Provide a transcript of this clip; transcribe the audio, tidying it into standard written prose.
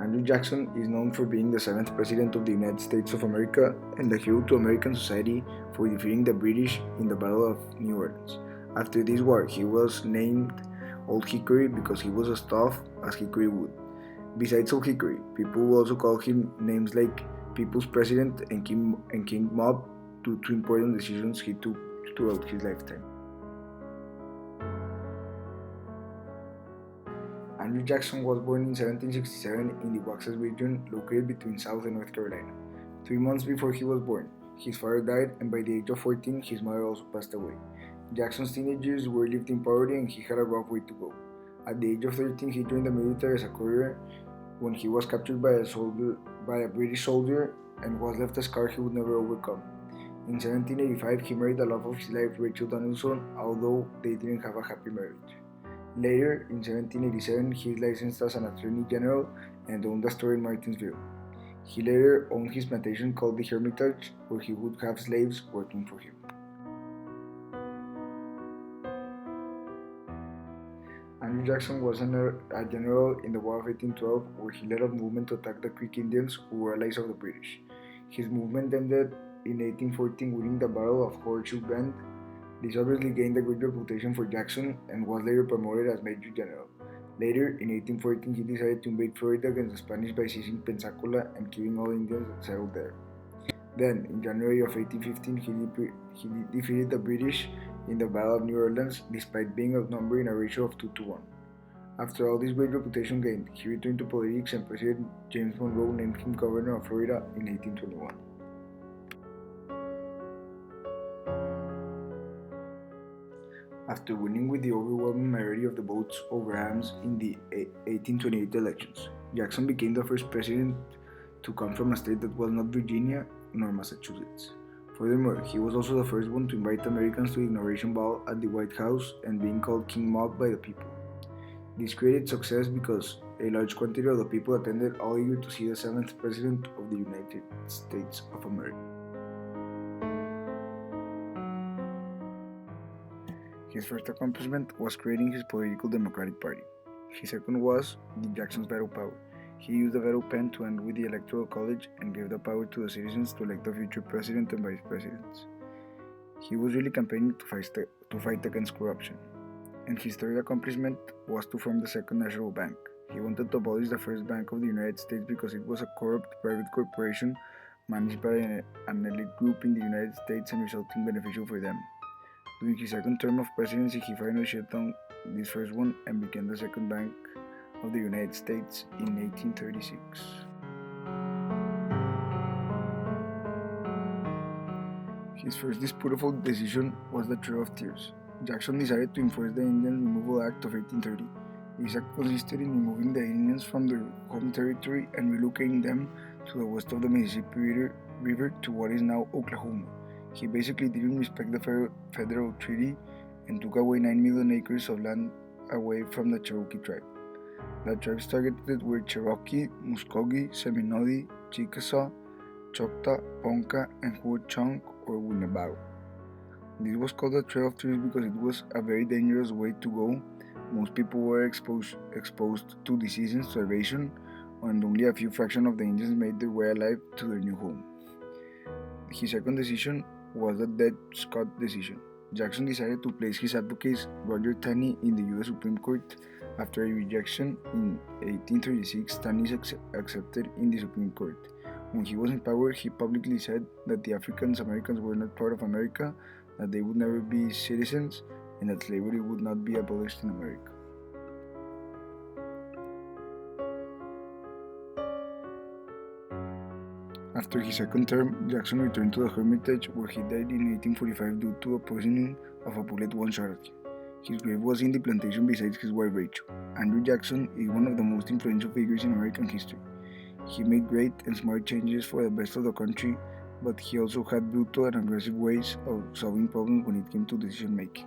Andrew Jackson is known for being the seventh President of the United States of America and a hero to American society for defeating the British in the Battle of New Orleans. After this war, he was named Old Hickory because he was as tough as hickory wood. Besides Old Hickory, people will also call him names like People's President and King Mob due to important decisions he took throughout his lifetime. Andrew Jackson was born in 1767 in the Waxahachie region located between South and North Carolina. 3 months before he was born, his father died, and by the age of 14, his mother also passed away. Jackson's teenage years were lived in poverty and he had a rough way to go. At the age of 13, he joined the military as a courier when he was captured by a British soldier and was left a scar he would never overcome. In 1785, he married the love of his life, Rachel Donaldson, although they didn't have a happy marriage. Later, in 1787, he is licensed as an attorney general and owned a store in Martinsville. He later owned his plantation called the Hermitage, where he would have slaves working for him. Andrew Jackson was a general in the War of 1812, where he led a movement to attack the Creek Indians, who were allies of the British. His movement ended in 1814 winning the Battle of Horseshoe Bend. This obviously gained a great reputation for Jackson and was later promoted as Major General. Later, in 1814, he decided to invade Florida against the Spanish by seizing Pensacola and killing all Indians that settled there. Then, in January of 1815, he defeated the British in the Battle of New Orleans, despite being outnumbered in a ratio of 2-1. After all this great reputation gained, he returned to politics and President James Monroe named him Governor of Florida in 1821. After winning with the overwhelming majority of the votes over Adams in the 1828 elections, Jackson became the first president to come from a state that was not Virginia nor Massachusetts. Furthermore, he was also the first one to invite Americans to the inauguration ball at the White House and being called King Mob by the people. This created success because a large quantity of the people attended, all eager to see the seventh president of the United States of America. His first accomplishment was creating his political Democratic Party. His second was the Jackson's veto power. He used the veto pen to end with the Electoral College and gave the power to the citizens to elect the future president and vice presidents. He was really campaigning to fight against corruption. And his third accomplishment was to form the Second National Bank. He wanted to abolish the First Bank of the United States because it was a corrupt private corporation managed by an elite group in the United States and resulting beneficial for them. During his second term of presidency, he finally shut down this first one and began the Second Bank of the United States in 1836. His first disputable decision was the Trail of Tears. Jackson decided to enforce the Indian Removal Act of 1830. This act consisted in removing the Indians from their home territory and relocating them to the west of the Mississippi River to what is now Oklahoma. He basically didn't respect the federal treaty and took away 9 million acres of land away from the Cherokee tribe. The tribes targeted were Cherokee, Muskogee, Seminole, Chickasaw, Choctaw, Ponca, and Ho-Chunk or Winnebago. This was called the Trail of Tears because it was a very dangerous way to go. Most people were exposed to disease and starvation, and only a few fraction of the Indians made their way alive to their new home. His second decision was the Dred Scott decision. Jackson decided to place his advocate Roger Taney in the U.S. Supreme Court. After a rejection in 1836, Taney accepted in the Supreme Court. When he was in power, he publicly said that the African Americans were not part of America, that they would never be citizens, and that slavery would not be abolished in America. After his second term, Jackson returned to the Hermitage, where he died in 1845 due to the poisoning of a bullet one shot at him. His grave was in the plantation beside his wife Rachel. Andrew Jackson is one of the most influential figures in American history. He made great and smart changes for the best of the country, but he also had brutal and aggressive ways of solving problems when it came to decision making.